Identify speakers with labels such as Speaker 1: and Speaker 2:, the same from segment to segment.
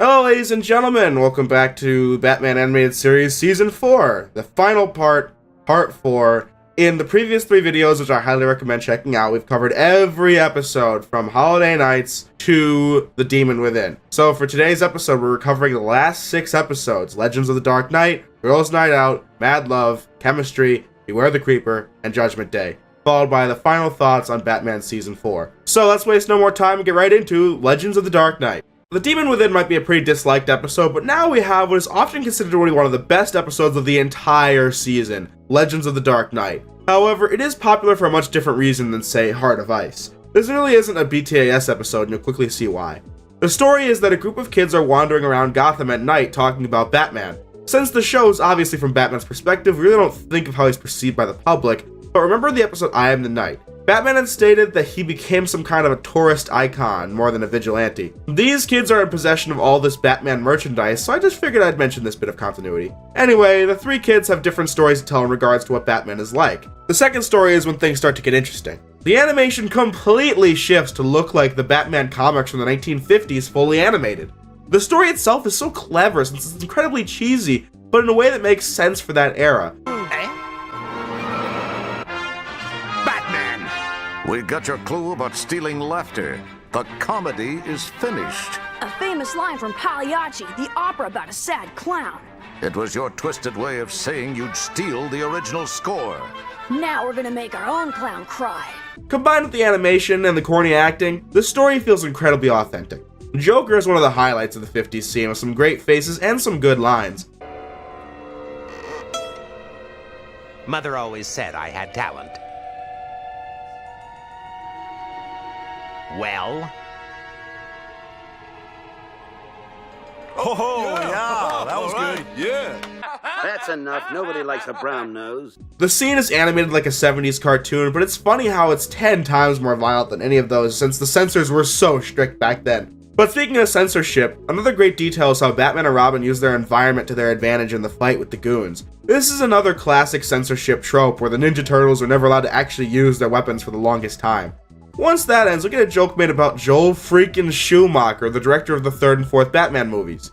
Speaker 1: Hello ladies and gentlemen, welcome back to Batman Animated Series Season 4, the final part, Part 4. In the previous 3 videos, which I highly recommend checking out, we've covered every episode from Holiday Nights to The Demon Within. So for today's episode, we're covering the last 6 episodes: Legends of the Dark Knight, Girls' Night Out, Mad Love, Chemistry, Beware the Creeper, and Judgment Day, followed by the final thoughts on Batman Season 4. So let's waste no more time and get right into Legends of the Dark Knight. The Demon Within might be a pretty disliked episode, but now we have what is often considered to be one of the best episodes of the entire season, Legends of the Dark Knight. However, it is popular for a much different reason than, say, Heart of Ice. This really isn't a BTAS episode, and you'll quickly see why. The story is that a group of kids are wandering around Gotham at night talking about Batman. Since the show is obviously from Batman's perspective, we really don't think of how he's perceived by the public, but remember the episode I Am the Night. Batman had stated that he became some kind of a tourist icon more than a vigilante. These kids are in possession of all this Batman merchandise, so I just figured I'd mention this bit of continuity. Anyway, the 3 kids have different stories to tell in regards to what Batman is like. The second story is when things start to get interesting. The animation completely shifts to look like the Batman comics from the 1950s fully animated. The story itself is so clever since it's incredibly cheesy, but in a way that makes sense for that era.
Speaker 2: We got your clue about stealing laughter. The comedy is finished.
Speaker 3: A famous line from Pagliacci, the opera about a sad clown.
Speaker 2: It was your twisted way of saying you'd steal the original score.
Speaker 3: Now we're gonna make our own clown cry.
Speaker 1: Combined with the animation and the corny acting, the story feels incredibly authentic. Joker is one of the highlights of the 50s scene, with some great faces and some good lines.
Speaker 4: Mother always said I had talent. Well?
Speaker 5: Oh, yeah, that was good. Yeah.
Speaker 6: That's enough. Nobody likes a brown nose.
Speaker 1: The scene is animated like a 70s cartoon, but it's funny how it's 10 times more violent than any of those since the censors were so strict back then. But speaking of censorship, another great detail is how Batman and Robin use their environment to their advantage in the fight with the goons. This is another classic censorship trope where the Ninja Turtles are never allowed to actually use their weapons for the longest time. Once that ends, we'll get a joke made about Joel freaking Schumacher, the director of the 3rd and 4th Batman movies.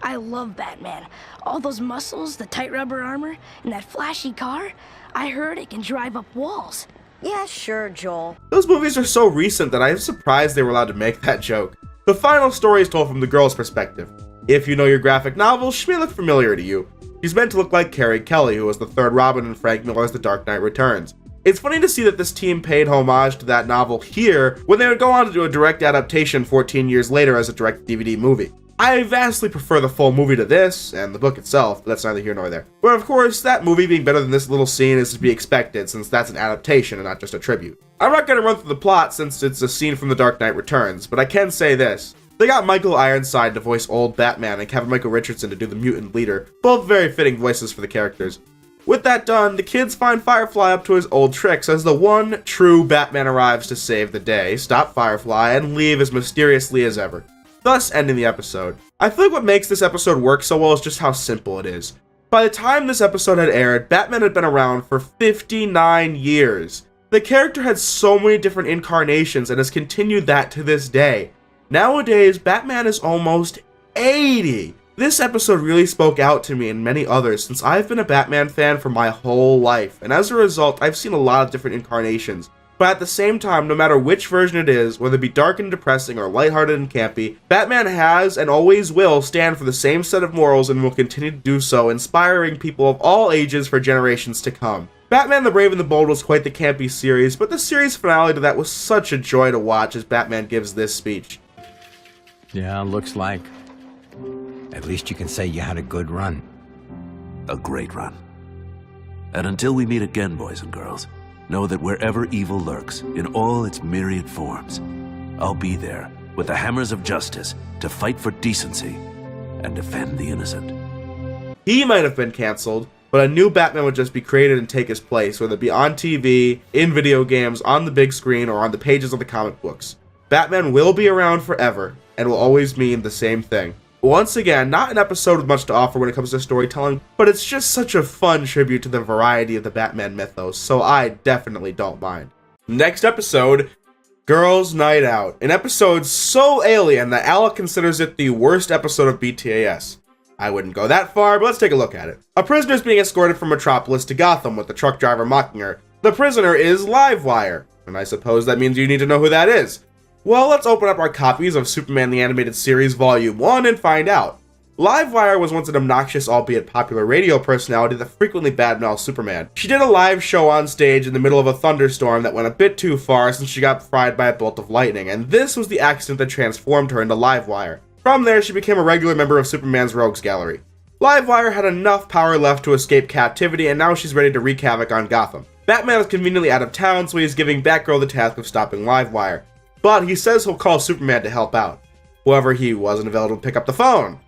Speaker 3: I love Batman. All those muscles, the tight rubber armor, and that flashy car. I heard it can drive up walls.
Speaker 7: Yeah, sure, Joel.
Speaker 1: Those movies are so recent that I am surprised they were allowed to make that joke. The final story is told from the girl's perspective. If you know your graphic novel, she may look familiar to you. She's meant to look like Carrie Kelly, who was the 3rd Robin in Frank Miller's The Dark Knight Returns. It's funny to see that this team paid homage to that novel here when they would go on to do a direct adaptation 14 years later as a direct DVD movie. I vastly prefer the full movie to this, and the book itself, but that's neither here nor there. But of course, that movie being better than this little scene is to be expected since that's an adaptation and not just a tribute. I'm not going to run through the plot since it's a scene from The Dark Knight Returns, but I can say this. They got Michael Ironside to voice old Batman and Kevin Michael Richardson to do the mutant leader, both very fitting voices for the characters. With that done, the kids find Firefly up to his old tricks as the one true Batman arrives to save the day, stop Firefly, and leave as mysteriously as ever, thus ending the episode. I feel like what makes this episode work so well is just how simple it is. By the time this episode had aired, Batman had been around for 59 years. The character had so many different incarnations and has continued that to this day. Nowadays, Batman is almost 80. This episode really spoke out to me and many others since I've been a Batman fan for my whole life, and as a result, I've seen a lot of different incarnations. But at the same time, no matter which version it is, whether it be dark and depressing or lighthearted and campy, Batman has and always will stand for the same set of morals and will continue to do so, inspiring people of all ages for generations to come. Batman the Brave and the Bold was quite the campy series, but the series finale to that was such a joy to watch as Batman gives this speech.
Speaker 8: Yeah, looks like. At least you can say you had a good run.
Speaker 5: A great run. And until we meet again, boys and girls, know that wherever evil lurks, in all its myriad forms, I'll be there with the hammers of justice to fight for decency and defend the innocent.
Speaker 1: He might have been cancelled, but a new Batman would just be created and take his place, whether it be on TV, in video games, on the big screen, or on the pages of the comic books. Batman will be around forever, and will always mean the same thing. Once again, not an episode with much to offer when it comes to storytelling, but it's just such a fun tribute to the variety of the Batman mythos, so I definitely don't mind. Next episode, Girls' Night Out, an episode so alien that Alec considers it the worst episode of BTAS. I wouldn't go that far, but let's take a look at it. A prisoner is being escorted from Metropolis to Gotham with the truck driver mocking her. The prisoner is Livewire, and I suppose that means you need to know who that is. Well, let's open up our copies of Superman the Animated Series Volume 1 and find out. Livewire was once an obnoxious, albeit popular radio personality that frequently badmouthed Superman. She did a live show on stage in the middle of a thunderstorm that went a bit too far since she got fried by a bolt of lightning, and this was the accident that transformed her into Livewire. From there, she became a regular member of Superman's Rogues Gallery. Livewire had enough power left to escape captivity, and now she's ready to wreak havoc on Gotham. Batman is conveniently out of town, so he's giving Batgirl the task of stopping Livewire. But he says he'll call Superman to help out. However, he wasn't available to pick up the phone.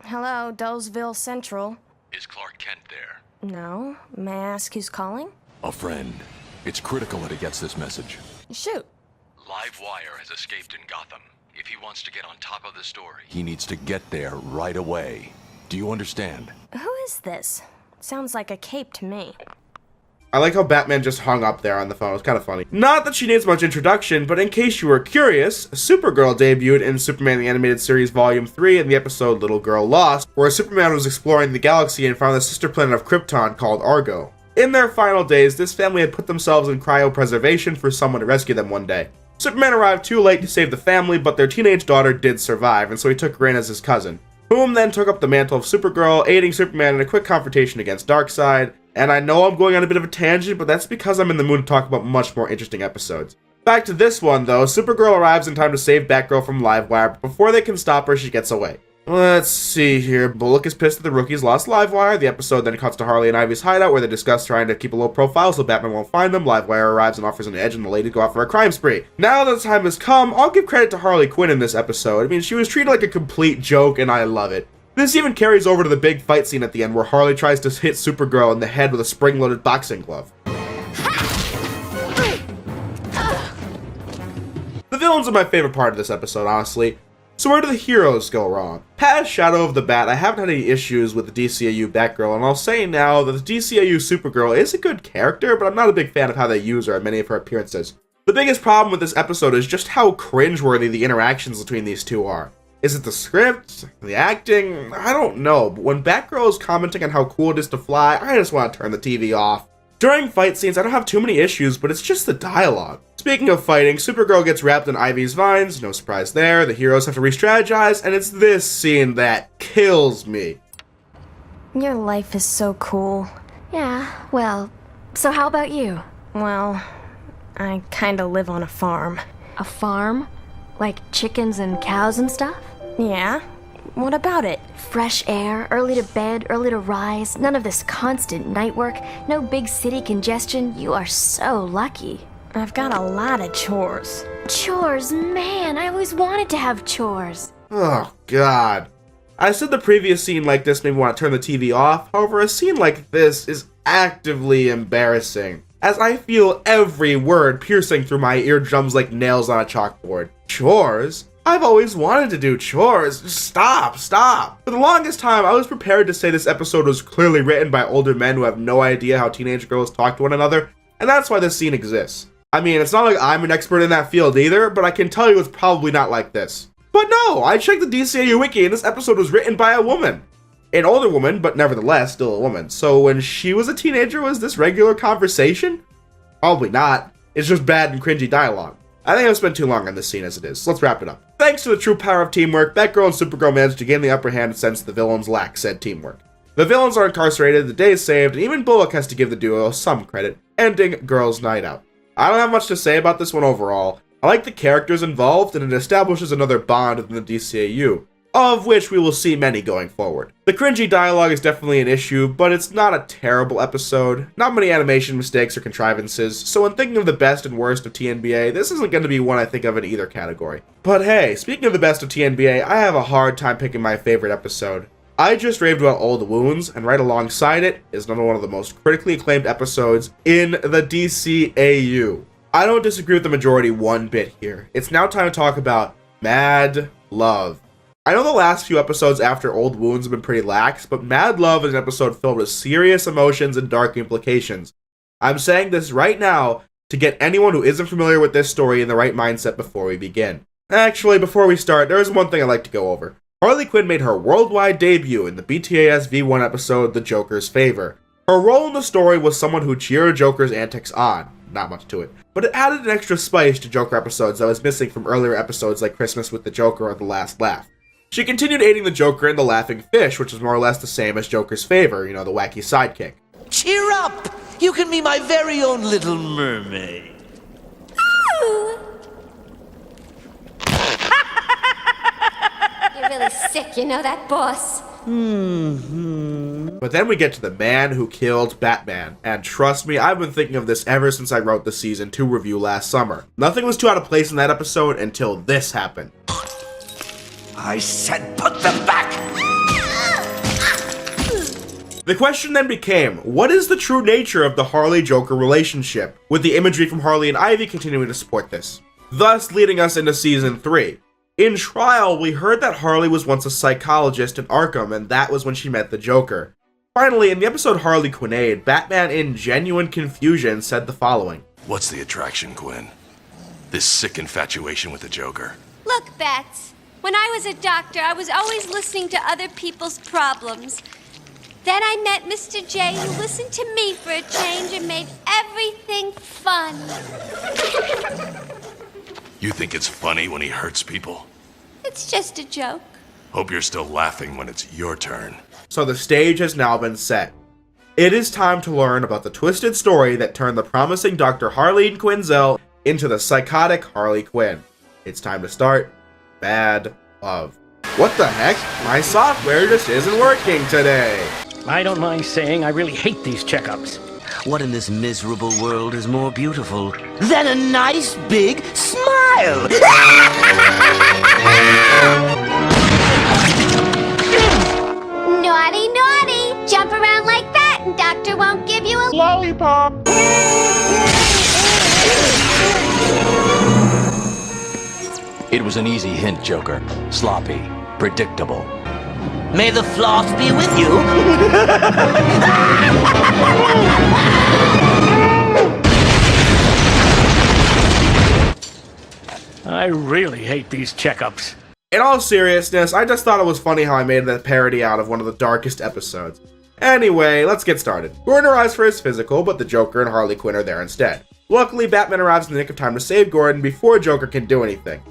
Speaker 7: Hello, Dulesville Central.
Speaker 5: Is Clark Kent there?
Speaker 7: No. May I ask who's calling?
Speaker 9: A friend. It's critical that he gets this message.
Speaker 7: Shoot.
Speaker 5: Livewire has escaped in Gotham. If he wants to get on top of the story,
Speaker 9: He needs to get there right away. Do you understand?
Speaker 7: Who is this? Sounds like a cape to me.
Speaker 1: I like how Batman just hung up there on the phone. It's kind of funny. Not that she needs much introduction, but in case you were curious, Supergirl debuted in Superman the Animated Series Volume 3 in the episode Little Girl Lost, where Superman was exploring the galaxy and found the sister planet of Krypton called Argo. In their final days, this family had put themselves in cryopreservation for someone to rescue them one day. Superman arrived too late to save the family, but their teenage daughter did survive, and so he took her in as his cousin, whom then took up the mantle of Supergirl, aiding Superman in a quick confrontation against Darkseid. And I know I'm going on a bit of a tangent, but that's because I'm in the mood to talk about much more interesting episodes. Back to this one, though, Supergirl arrives in time to save Batgirl from Livewire, but before they can stop her, she gets away. Let's see here. Bullock is pissed that the rookies lost Livewire. The episode then cuts to Harley and Ivy's hideout, where they discuss trying to keep a low profile so Batman won't find them. Livewire arrives and offers an edge, and the ladies go out for a crime spree. Now that the time has come, I'll give credit to Harley Quinn in this episode. I mean, she was treated like a complete joke, and I love it. This even carries over to the big fight scene at the end, where Harley tries to hit Supergirl in the head with a spring-loaded boxing glove. The villains are my favorite part of this episode, honestly. So where do the heroes go wrong? Past Shadow of the Bat, I haven't had any issues with the DCAU Batgirl, and I'll say now that the DCAU Supergirl is a good character, but I'm not a big fan of how they use her in many of her appearances. The biggest problem with this episode is just how cringeworthy the interactions between these two are. Is it the script? The acting? I don't know, but when Batgirl is commenting on how cool it is to fly, I just want to turn the TV off. During fight scenes, I don't have too many issues, but it's just the dialogue. Speaking of fighting, Supergirl gets wrapped in Ivy's vines, no surprise there, the heroes have to re-strategize, and it's this scene that kills me.
Speaker 7: Your life is so cool.
Speaker 10: Yeah, well, so how about you?
Speaker 7: Well, I kinda live on a farm.
Speaker 10: A farm? Like chickens and cows and stuff?
Speaker 7: Yeah? What about it?
Speaker 10: Fresh air, early to bed, early to rise, none of this constant night work, no big city congestion. You are so lucky.
Speaker 7: I've got a lot of chores.
Speaker 10: Chores, man, I always wanted to have chores.
Speaker 1: Oh, God. I said the previous scene like this made me want to turn the TV off, however, a scene like this is actively embarrassing, as I feel every word piercing through my eardrums like nails on a chalkboard. Chores? I've always wanted to do chores. Stop. For the longest time, I was prepared to say this episode was clearly written by older men who have no idea how teenage girls talk to one another, and that's why this scene exists. I mean, it's not like I'm an expert in that field either, but I can tell you it's probably not like this. But no, I checked the DCAU wiki and this episode was written by a woman. An older woman, but nevertheless still a woman. So when she was a teenager, was this regular conversation? Probably not. It's just bad and cringy dialogue. I think I've spent too long on this scene as it is, so let's wrap it up. Thanks to the true power of teamwork, Batgirl and Supergirl managed to gain the upper hand since the villains lack said teamwork. The villains are incarcerated, the day is saved, and even Bullock has to give the duo some credit, ending Girls' Night Out. I don't have much to say about this one overall. I like the characters involved, and it establishes another bond within the DCAU, of which we will see many going forward. The cringy dialogue is definitely an issue, but it's not a terrible episode. Not many animation mistakes or contrivances, so when thinking of the best and worst of TNBA, this isn't going to be one I think of in either category. But hey, speaking of the best of TNBA, I have a hard time picking my favorite episode. I just raved about Old Wounds, and right alongside it is another one of the most critically acclaimed episodes in the DCAU. I don't disagree with the majority one bit here. It's now time to talk about Mad Love. I know the last few episodes after Old Wounds have been pretty lax, but Mad Love is an episode filled with serious emotions and dark implications. I'm saying this right now, to get anyone who isn't familiar with this story in the right mindset before we begin. Actually, before we start, there is one thing I'd like to go over. Harley Quinn made her worldwide debut in the BTAS V1 episode The Joker's Favor. Her role in the story was someone who cheered Joker's antics on. Not much to it. But it added an extra spice to Joker episodes that was missing from earlier episodes like Christmas with the Joker or The Last Laugh. She continued aiding the Joker in The Laughing Fish, which was more or less the same as Joker's Favor, the wacky sidekick.
Speaker 11: Cheer up! You can be my very own little mermaid.
Speaker 12: You're really sick, you know that, boss?
Speaker 1: But then we get to the man who killed Batman, and trust me, I've been thinking of this ever since I wrote the Season 2 review last summer. Nothing was too out of place in that episode until this happened.
Speaker 11: I said put them back!
Speaker 1: The question then became, what is the true nature of the Harley-Joker relationship, with the imagery from Harley and Ivy continuing to support this? Thus leading us into Season 3. In Trial, we heard that Harley was once a psychologist in Arkham, and that was when she met the Joker. Finally, in the episode Harley Quinn, Batman in genuine confusion said the following.
Speaker 9: What's the attraction, Quinn? This sick infatuation with the Joker?
Speaker 12: Look, Bats. When I was a doctor, I was always listening to other people's problems. Then I met Mr. J, who listened to me for a change and made everything fun.
Speaker 9: You think it's funny when he hurts people?
Speaker 12: It's just a joke.
Speaker 9: Hope you're still laughing when it's your turn.
Speaker 1: So the stage has now been set. It is time to learn about the twisted story that turned the promising Dr. Harleen Quinzel into the psychotic Harley Quinn. It's time to start Bad Love. What the heck? My software just isn't working today.
Speaker 13: I don't mind saying I really hate these checkups.
Speaker 11: What in this miserable world is more beautiful than a nice big smile?
Speaker 12: Naughty, naughty! Jump around like that and Doctor won't give you a
Speaker 1: lollipop.
Speaker 14: It was an easy hint, Joker. Sloppy. Predictable.
Speaker 11: May the floss be with you.
Speaker 13: I really hate these checkups.
Speaker 1: In all seriousness, I just thought it was funny how I made that parody out of one of the darkest episodes. Anyway, let's get started. Gordon arrives for his physical, but the Joker and Harley Quinn are there instead. Luckily, Batman arrives in the nick of time to save Gordon before Joker can do anything.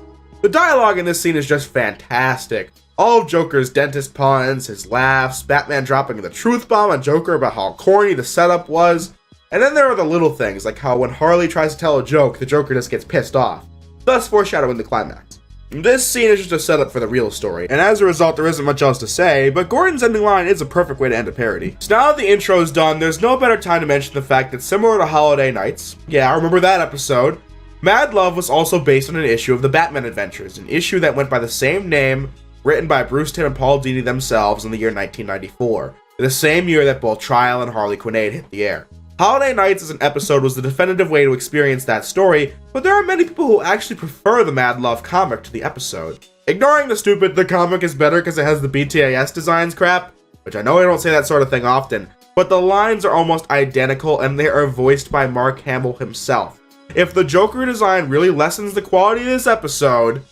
Speaker 1: The dialogue in this scene is just fantastic. All of Joker's dentist puns, his laughs, Batman dropping the truth bomb on Joker about how corny the setup was, and then there are the little things, like how when Harley tries to tell a joke, the Joker just gets pissed off, thus foreshadowing the climax. This scene is just a setup for the real story, and as a result there isn't much else to say, but Gordon's ending line is a perfect way to end a parody. So now that the intro is done, there's no better time to mention the fact that similar to Holiday Nights, yeah, I remember that episode, Mad Love was also based on an issue of the Batman Adventures, an issue that went by the same name, written by Bruce Timm and Paul Dini themselves in the year 1994, the same year that both Trial and Harley Quinn hit the air. Holiday Nights as an episode was the definitive way to experience that story, but there are many people who actually prefer the Mad Love comic to the episode. Ignoring the stupid "the comic is better because it has the BTAS designs" crap, which I know I don't say that sort of thing often, but the lines are almost identical and they are voiced by Mark Hamill himself. If the Joker design really lessens the quality of this episode,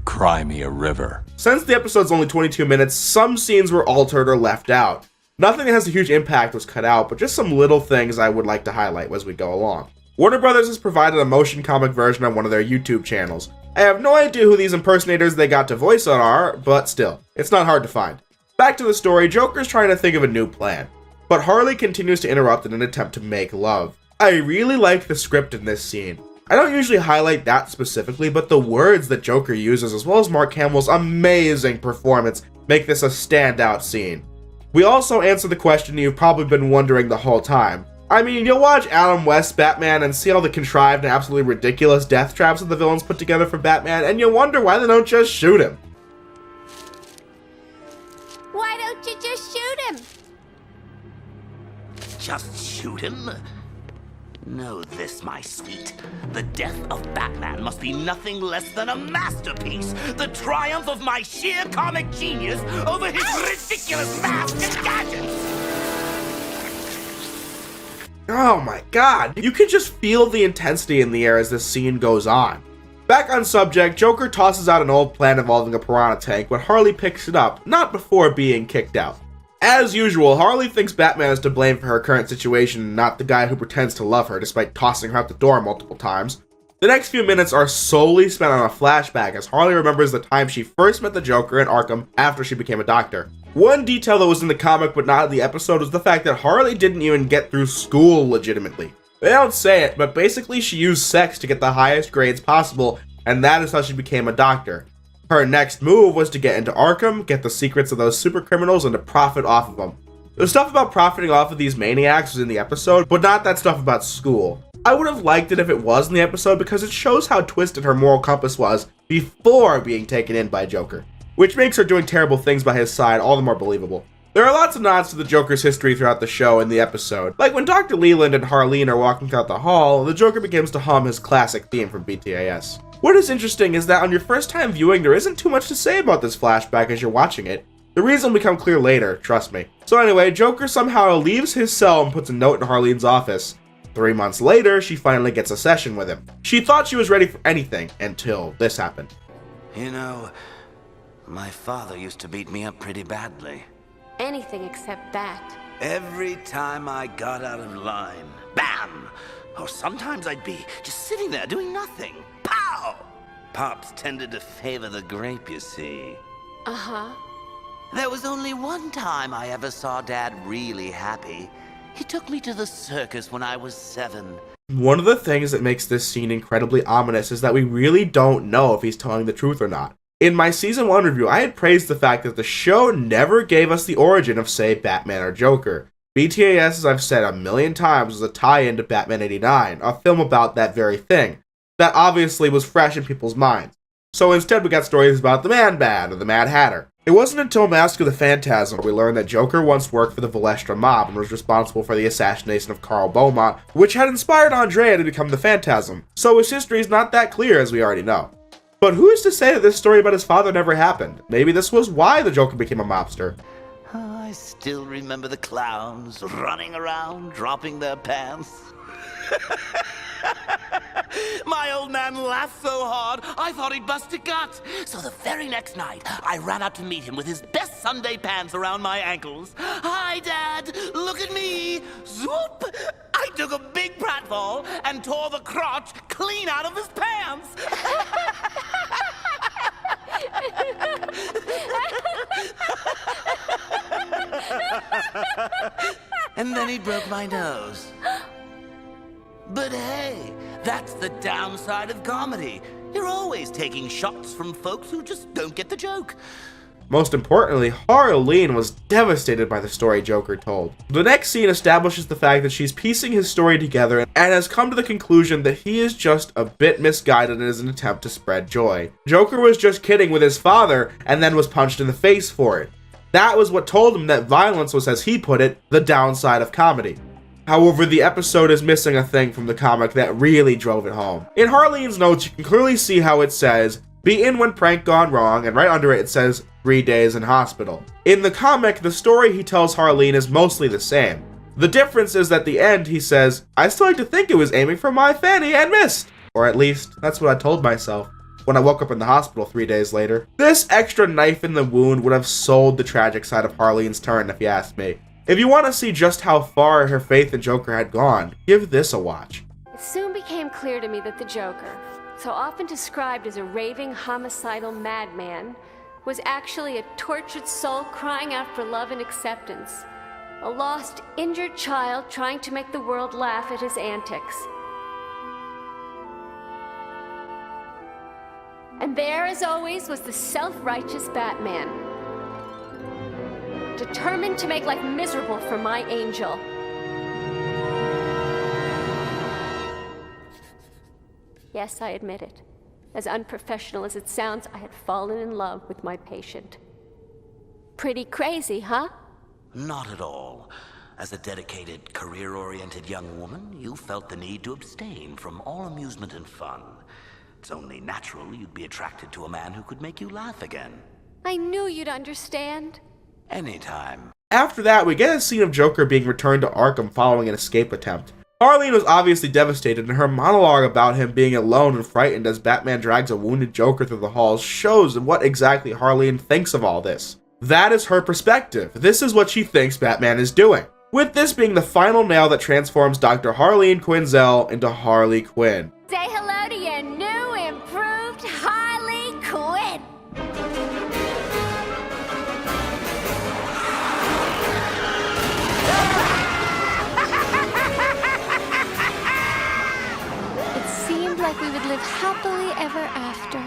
Speaker 14: cry me a river.
Speaker 1: Since the episode's only 22 minutes, some scenes were altered or left out. Nothing that has a huge impact was cut out, but just some little things I would like to highlight as we go along. Warner Brothers has provided a motion comic version on one of their YouTube channels. I have no idea who these impersonators they got to voice on are, but still, it's not hard to find. Back to the story, Joker's trying to think of a new plan, but Harley continues to interrupt in an attempt to make love. I really like the script in this scene. I don't usually highlight that specifically, but the words that Joker uses, as well as Mark Hamill's amazing performance, make this a standout scene. We also answer the question you've probably been wondering the whole time. I mean, you'll watch Adam West's Batman and see all the contrived and absolutely ridiculous death traps that the villains put together for Batman, and you'll wonder why they don't just shoot him.
Speaker 12: Why don't you just shoot him?
Speaker 11: Just shoot him? Know this, my sweet. The death of Batman must be nothing less than a masterpiece. The triumph of my sheer comic genius over his ridiculous mask and gadgets.
Speaker 1: Oh my god, you can just feel the intensity in the air as this scene goes on. Back on subject, Joker tosses out an old plan involving a piranha tank, but Harley picks it up, not before being kicked out. As usual, Harley thinks Batman is to blame for her current situation, not the guy who pretends to love her despite tossing her out the door multiple times. The next few minutes are solely spent on a flashback as Harley remembers the time she first met the Joker in Arkham after she became a doctor. One detail that was in the comic but not in the episode was the fact that Harley didn't even get through school legitimately. They don't say it, but basically she used sex to get the highest grades possible, and that is how she became a doctor. Her next move was to get into Arkham, get the secrets of those super criminals, and to profit off of them. The stuff about profiting off of these maniacs was in the episode, but not that stuff about school. I would have liked it if it was in the episode because it shows how twisted her moral compass was before being taken in by Joker, which makes her doing terrible things by his side all the more believable. There are lots of nods to the Joker's history throughout the show and the episode. Like when Dr. Leland and Harleen are walking out the hall, the Joker begins to hum his classic theme from BTAS. What is interesting is that on your first time viewing, there isn't too much to say about this flashback as you're watching it. The reason will become clear later, trust me. So anyway, Joker somehow leaves his cell and puts a note in Harleen's office. 3 months later, she finally gets a session with him. She thought she was ready for anything until this happened.
Speaker 11: You know, my father used to beat me up pretty badly.
Speaker 12: Anything except that.
Speaker 11: Every time I got out of line, bam! Or sometimes I'd be just sitting there doing nothing. Pow! Pops tended to favor the grape, you see.
Speaker 12: Uh-huh.
Speaker 11: There was only one time I ever saw Dad really happy. He took me to the circus when I was 7.
Speaker 1: One of the things that makes this scene incredibly ominous is that we really don't know if he's telling the truth or not. In my Season 1 review, I had praised the fact that the show never gave us the origin of, say, Batman or Joker. BTAS, as I've said a million times, was a tie-in to Batman '89, a film about that very thing. That obviously was fresh in people's minds. So instead we got stories about the Man-Bat or the Mad Hatter. It wasn't until Mask of the Phantasm we learned that Joker once worked for the Valestra mob and was responsible for the assassination of Carl Beaumont, which had inspired Andrea to become the Phantasm. So his history is not that clear, as we already know. But who is to say that this story about his father never happened? Maybe this was why the Joker became a mobster.
Speaker 11: I still remember the clowns running around, dropping their pants. My old man laughed so hard, I thought he'd bust a gut. So the very next night, I ran out to meet him with his best Sunday pants around my ankles. Hi, Dad, look at me. Zoop! I took a big pratfall and tore the crotch clean out of his pants. And then he broke my nose. But hey, that's the downside of comedy. You're always taking shots from folks who just don't get the joke.
Speaker 1: Most importantly, Harleen was devastated by the story Joker told. The next scene establishes the fact that she's piecing his story together and has come to the conclusion that he is just a bit misguided in his attempt to spread joy. Joker was just kidding with his father and then was punched in the face for it. That was what told him that violence was, as he put it, the downside of comedy. However, the episode is missing a thing from the comic that really drove it home. In Harleen's notes, you can clearly see how it says, "Beaten when prank gone wrong," and right under it, it says, 3 days in hospital. In the comic, the story he tells Harleen is mostly the same. The difference is that at the end, he says, "I still like to think it was aiming for my fanny and missed." Or at least, that's what I told myself when I woke up in the hospital 3 days later. This extra knife in the wound would have sold the tragic side of Harleen's turn, if you ask me. If you want to see just how far her faith in Joker had gone, give this a watch.
Speaker 15: It soon became clear to me that the Joker, so often described as a raving, homicidal madman, was actually a tortured soul crying out for love and acceptance. A lost, injured child trying to make the world laugh at his antics. And there, as always, was the self-righteous Batman, determined to make life miserable for my angel. Yes, I admit it. As unprofessional as it sounds, I had fallen in love with my patient. Pretty crazy, huh?
Speaker 11: Not at all. As a dedicated, career-oriented young woman, you felt the need to abstain from all amusement and fun. It's only natural you'd be attracted to a man who could make you laugh again.
Speaker 15: I knew you'd understand.
Speaker 11: Anytime.
Speaker 1: After that, we get a scene of Joker being returned to Arkham following an escape attempt. Harleen was obviously devastated, and her monologue about him being alone and frightened as Batman drags a wounded Joker through the halls shows what exactly Harleen thinks of all this. That is her perspective. This is what she thinks Batman is doing. With this being the final nail that transforms Dr. Harleen Quinzel into Harley Quinn.
Speaker 12: Say hello to your new, improved Harley Quinn.
Speaker 15: It seemed like we would live happily ever after.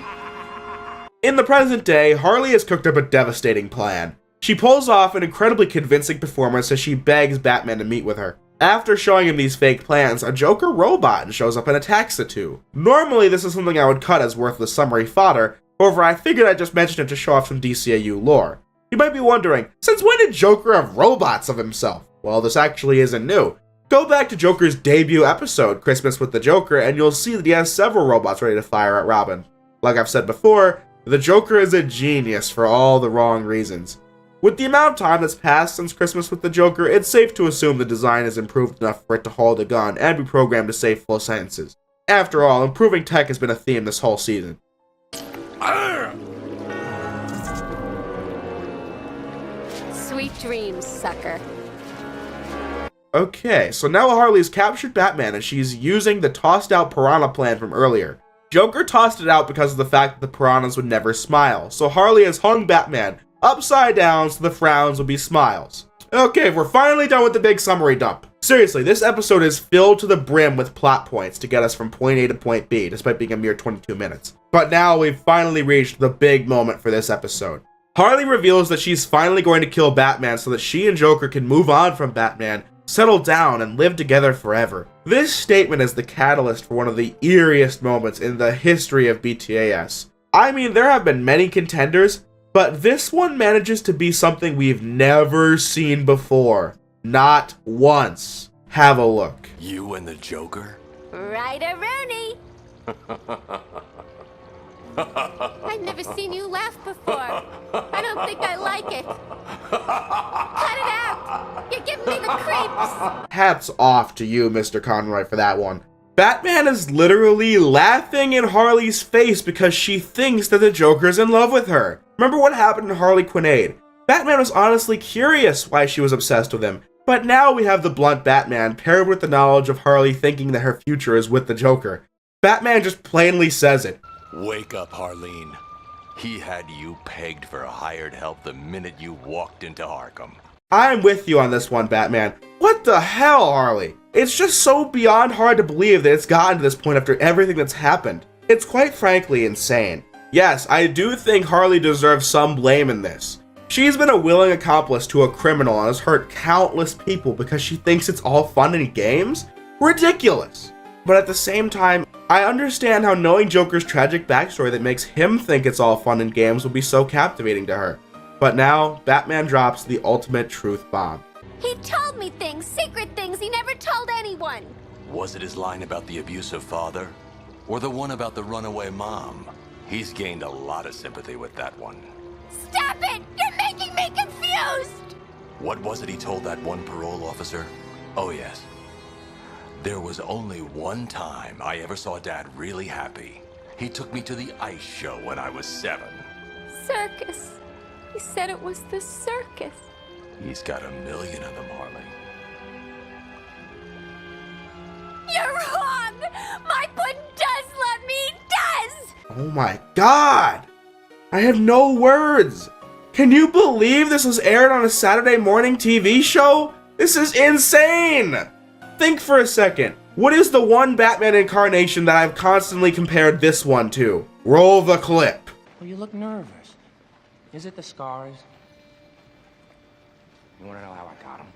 Speaker 1: In the present day, Harley has cooked up a devastating plan. She pulls off an incredibly convincing performance as she begs Batman to meet with her. After showing him these fake plans, a Joker robot shows up and attacks the two. Normally, this is something I would cut as worthless summary fodder, however I figured I'd just mention it to show off some DCAU lore. You might be wondering, since when did Joker have robots of himself? Well, this actually isn't new. Go back to Joker's debut episode, Christmas with the Joker, and you'll see that he has several robots ready to fire at Robin. Like I've said before, the Joker is a genius for all the wrong reasons. With the amount of time that's passed since Christmas with the Joker, it's safe to assume the design is improved enough for it to hold a gun and be programmed to say full sentences. After all, improving tech has been a theme this whole season.
Speaker 15: Sweet dreams, sucker.
Speaker 1: Okay, so now Harley's captured Batman and she's using the tossed out piranha plan from earlier. Joker tossed it out because of the fact that the piranhas would never smile, so Harley has hung Batman upside down so the frowns will be smiles. Okay, we're finally done with the big summary dump. Seriously, this episode is filled to the brim with plot points to get us from point A to point B, despite being a mere 22 minutes. But now we've finally reached the big moment for this episode. Harley reveals that she's finally going to kill Batman so that she and Joker can move on from Batman, settle down, and live together forever. This statement is the catalyst for one of the eeriest moments in the history of BTAS. I mean, there have been many contenders, but this one manages to be something we've never seen before. Not once. Have a look.
Speaker 9: You and the Joker?
Speaker 12: Ryder Rooney. I've never seen you laugh before. I don't think I like it. Cut it out. You're giving me the creeps.
Speaker 1: Hats off to you, Mr. Conroy, for that one. Batman is literally laughing in Harley's face because she thinks that the Joker's in love with her. Remember what happened in Harley Quinn? Batman was honestly curious why she was obsessed with him, but now we have the blunt Batman paired with the knowledge of Harley thinking that her future is with the Joker. Batman just plainly says it.
Speaker 14: Wake up, Harleen. He had you pegged for hired help the minute you walked into Arkham.
Speaker 1: I'm with you on this one, Batman. What the hell, Harley? It's just so beyond hard to believe that it's gotten to this point after everything that's happened. It's quite frankly insane. Yes, I do think Harley deserves some blame in this. She's been a willing accomplice to a criminal and has hurt countless people because she thinks it's all fun and games? Ridiculous. But at the same time, I understand how knowing Joker's tragic backstory that makes him think it's all fun and games will be so captivating to her. But now, Batman drops the ultimate truth bomb.
Speaker 12: He told me things, secret things he never told anyone.
Speaker 14: Was it his line about the abusive father? Or the one about the runaway mom? He's gained a lot of sympathy with that one.
Speaker 12: Stop it! You're making me confused!
Speaker 14: What was it he told that one parole officer? Oh yes. There was only one time I ever saw Dad really happy. He took me to the ice show when I was 7.
Speaker 15: Circus. He said it was the circus.
Speaker 14: He's got 1 million of them, Harley.
Speaker 12: You're wrong! My puddin' does love me! He does!
Speaker 1: Oh my god! I have no words! Can you believe this was aired on a Saturday morning TV show? This is insane! Think for a second. What is the one Batman incarnation that I've constantly compared this one to? Roll the clip.
Speaker 16: Well, you look nervous. Is it the scars? You want to know how I got them?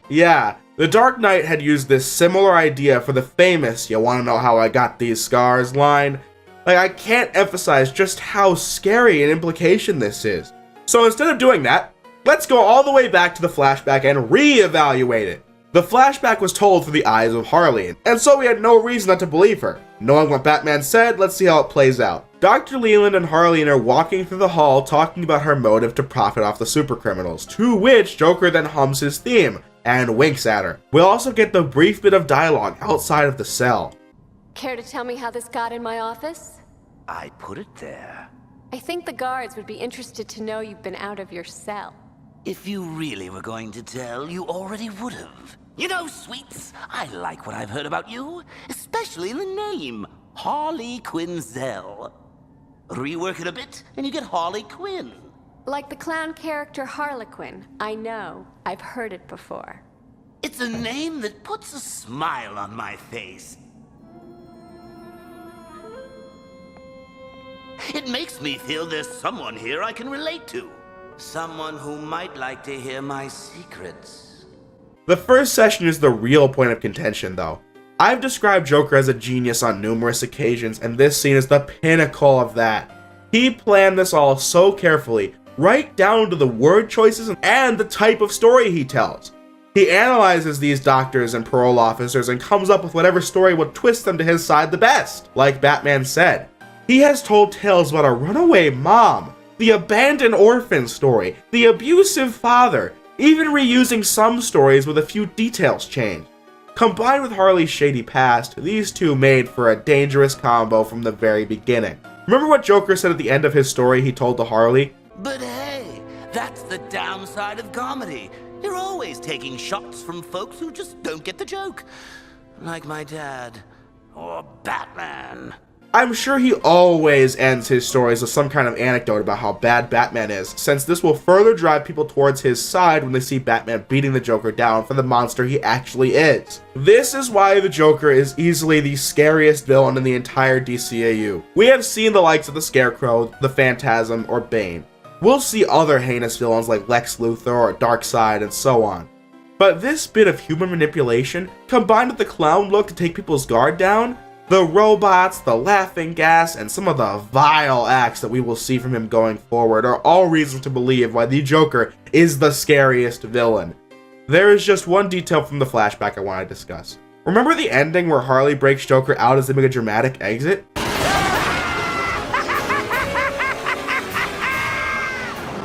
Speaker 1: Yeah, The Dark Knight had used this similar idea for the famous "You wanna know how I got these scars" line. Like, I can't emphasize just how scary an implication this is. So instead of doing that, let's go all the way back to the flashback and re-evaluate it. The flashback was told through the eyes of Harley, and so we had no reason not to believe her. Knowing what Batman said, let's see how it plays out. Dr. Leland and Harleen are walking through the hall talking about her motive to profit off the supercriminals, to which Joker then hums his theme, and winks at her. We'll also get the brief bit of dialogue outside of the cell.
Speaker 15: Care to tell me how this got in my office?
Speaker 11: I put it there.
Speaker 15: I think the guards would be interested to know you've been out of your cell.
Speaker 11: If you really were going to tell, you already would have. You know, Sweets, I like what I've heard about you, especially the name, Harley Quinzel. Rework it a bit, and you get Harley Quinn.
Speaker 15: Like the clown character Harley Quinn. I know. I've heard it before.
Speaker 11: It's a name that puts a smile on my face. It makes me feel there's someone here I can relate to. Someone who might like to hear my secrets.
Speaker 1: The first session is the real point of contention, though. I've described Joker as a genius on numerous occasions, and this scene is the pinnacle of that. He planned this all so carefully, right down to the word choices and the type of story he tells. He analyzes these doctors and parole officers and comes up with whatever story would twist them to his side the best. Like Batman said, he has told tales about a runaway mom, the abandoned orphan story, the abusive father, even reusing some stories with a few details changed. Combined with Harley's shady past, these two made for a dangerous combo from the very beginning. Remember what Joker said at the end of his story he told to Harley?
Speaker 11: But hey, that's the downside of comedy. You're always taking shots from folks who just don't get the joke. Like my dad. Or Batman.
Speaker 1: I'm sure he always ends his stories with some kind of anecdote about how bad Batman is, since this will further drive people towards his side when they see Batman beating the Joker down for the monster he actually is. This is why the Joker is easily the scariest villain in the entire DCAU. We have seen the likes of the Scarecrow, the Phantasm, or Bane. We'll see other heinous villains like Lex Luthor or Darkseid and so on. But this bit of human manipulation, combined with the clown look to take people's guard down, the robots, the laughing gas, and some of the vile acts that we will see from him going forward are all reasons to believe why the Joker is the scariest villain. There is just one detail from the flashback I want to discuss. Remember the ending where Harley breaks Joker out as they make a dramatic exit?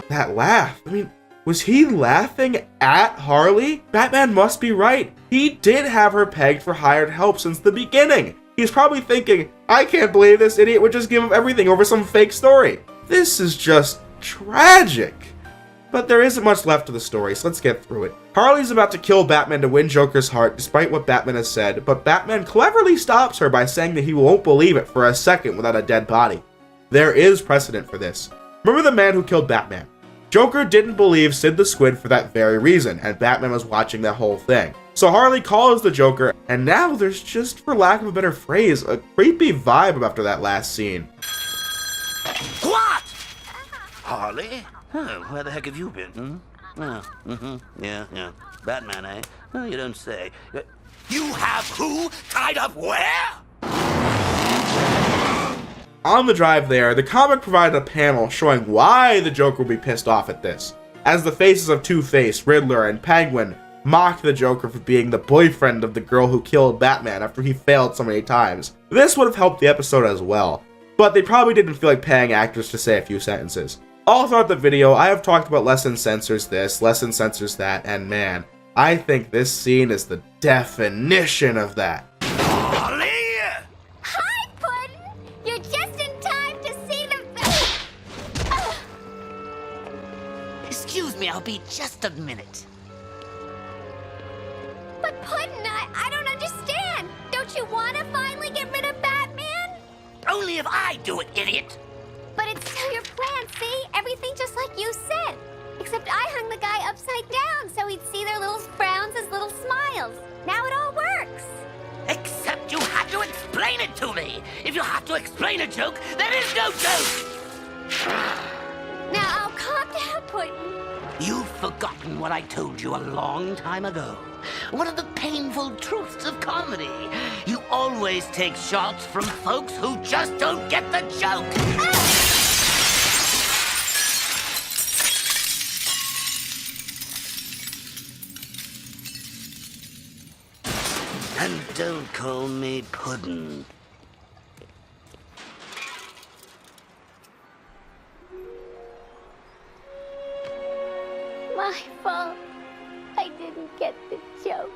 Speaker 1: That laugh, I mean, was he laughing at Harley? Batman must be right. He did have her pegged for hired help since the beginning. He's probably thinking, I can't believe this idiot would just give him everything over some fake story. This is just tragic. But there isn't much left of the story, so let's get through it. Harley's about to kill Batman to win Joker's heart, despite what Batman has said, but Batman cleverly stops her by saying that he won't believe it for a second without a dead body. There is precedent for this. Remember the man who killed Batman? Joker didn't believe Sid the Squid for that very reason, and Batman was watching that whole thing. So Harley calls the Joker, and now there's just, for lack of a better phrase, a creepy vibe after that last scene.
Speaker 11: What? Harley? Oh, where the heck have you been? Oh, yeah. Batman, eh? Oh, you don't say. You have who tied up where?
Speaker 1: On the drive there, the comic provided a panel showing why the Joker would be pissed off at this, as the faces of Two-Face, Riddler, and Penguin mocked the Joker for being the boyfriend of the girl who killed Batman after he failed so many times. This would have helped the episode as well, but they probably didn't feel like paying actors to say a few sentences. All throughout the video, I have talked about Lesson Censors this, Lesson Censors that, and man, I think this scene is the definition of that.
Speaker 11: Harley!
Speaker 12: Hi, Puddin'! You're just in time to see the...
Speaker 11: Excuse me, I'll be just a minute.
Speaker 12: But Puddin', I don't understand. Don't you want to finally get rid of Batman?
Speaker 11: Only if I do it, idiot!
Speaker 12: But it's still your plan, see? Everything just like you said. Except I hung the guy upside down so he'd see their little frowns as little smiles. Now it all works.
Speaker 11: Except you had to explain it to me. If you have to explain a joke, there is no joke.
Speaker 12: Now I'll calm down, Puddin'.
Speaker 11: You've forgotten what I told you a long time ago. One of the painful truths of comedy. You always take shots from folks who just don't get the joke. And don't call me Puddin'.
Speaker 12: My fault. I didn't get the joke.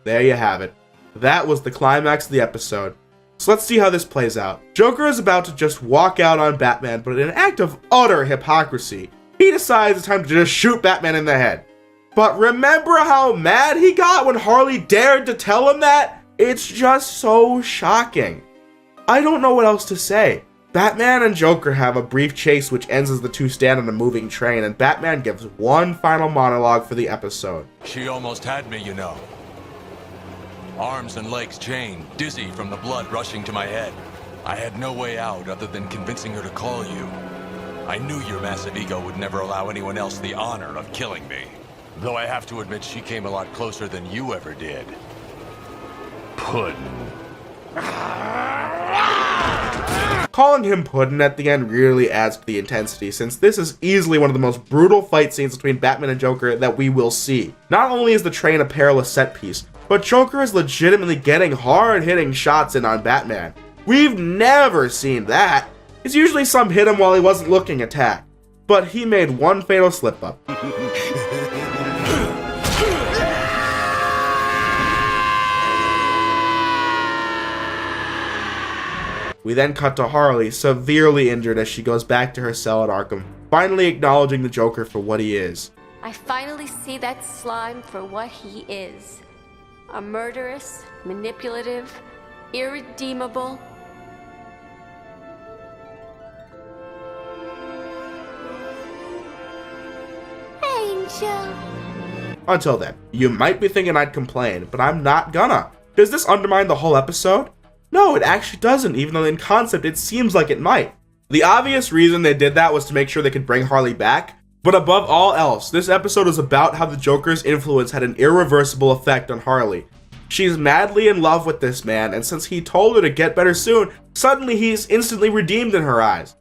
Speaker 1: There you have it. That was the climax of the episode. So let's see how this plays out. Joker is about to just walk out on Batman, but in an act of utter hypocrisy, he decides it's time to just shoot Batman in the head. But remember how mad he got when Harley dared to tell him that? It's just so shocking. I don't know what else to say. Batman and Joker have a brief chase which ends as the two stand on a moving train, and Batman gives one final monologue for the episode.
Speaker 14: She almost had me, you know. Arms and legs chained, dizzy from the blood rushing to my head. I had no way out other than convincing her to call you. I knew your massive ego would never allow anyone else the honor of killing me. Though I have to admit she came a lot closer than you ever did. Puddin'.
Speaker 1: Calling him Puddin' at the end really adds to the intensity, since this is easily one of the most brutal fight scenes between Batman and Joker that we will see. Not only is the train a perilous set piece, but Joker is legitimately getting hard-hitting shots in on Batman. We've never seen that. It's usually some hit him while he wasn't looking attack. But he made one fatal slip-up. We then cut to Harley, severely injured as she goes back to her cell at Arkham, finally acknowledging the Joker for what he is.
Speaker 15: I finally see that slime for what he is. A murderous, manipulative, irredeemable...
Speaker 12: Angel.
Speaker 1: Until then, you might be thinking I'd complain, but I'm not gonna. Does this undermine the whole episode? No, it actually doesn't, even though in concept it seems like it might. The obvious reason they did that was to make sure they could bring Harley back, but above all else, this episode is about how the Joker's influence had an irreversible effect on Harley. She's madly in love with this man, and since he told her to get better soon, suddenly he's instantly redeemed in her eyes.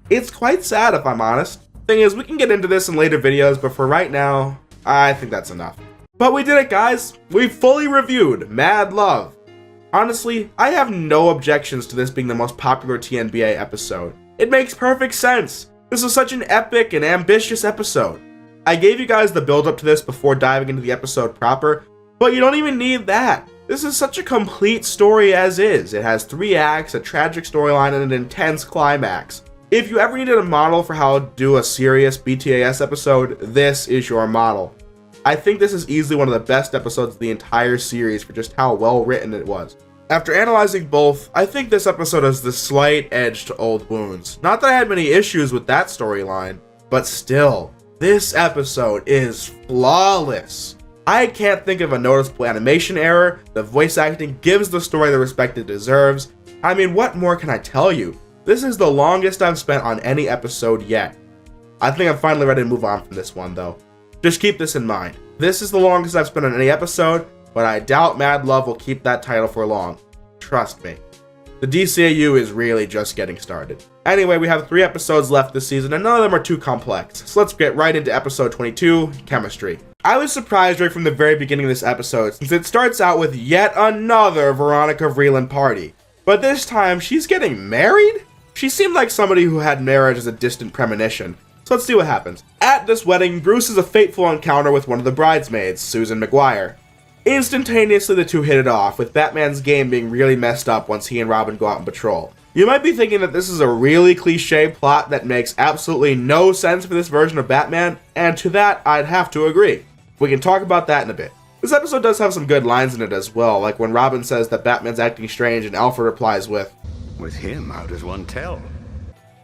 Speaker 1: It's quite sad if I'm honest. Thing is, we can get into this in later videos, but for right now, I think that's enough. But we did it, guys! We fully reviewed Mad Love. Honestly, I have no objections to this being the most popular TNBA episode. It makes perfect sense. This is such an epic and ambitious episode. I gave you guys the build up to this before diving into the episode proper, but you don't even need that. This is such a complete story as is. It has 3 acts, a tragic storyline, and an intense climax. If you ever needed a model for how to do a serious BTAS episode, this is your model. I think this is easily one of the best episodes of the entire series for just how well written it was. After analyzing both, I think this episode has the slight edge to Old Wounds. Not that I had many issues with that storyline, but still, this episode is flawless. I can't think of a noticeable animation error, the voice acting gives the story the respect it deserves. I mean, what more can I tell you? This is the longest I've spent on any episode yet. I think I'm finally ready to move on from this one though. Just keep this in mind. This is the longest I've spent on any episode, but I doubt Mad Love will keep that title for long. Trust me. The DCAU is really just getting started. Anyway, we have 3 episodes left this season and none of them are too complex. So let's get right into episode 22, Chemistry. I was surprised right from the very beginning of this episode since it starts out with yet another Veronica Vreeland party. But this time, she's getting married? She seemed like somebody who had marriage as a distant premonition. So let's see what happens. At this wedding, Bruce has a fateful encounter with one of the bridesmaids, Susan McGuire. Instantaneously, the two hit it off, with Batman's game being really messed up once he and Robin go out on patrol. You might be thinking that this is a really cliche plot that makes absolutely no sense for this version of Batman, and to that, I'd have to agree. We can talk about that in a bit. This episode does have some good lines in it as well, like when Robin says that Batman's acting strange and Alfred replies with
Speaker 6: him, how does one tell?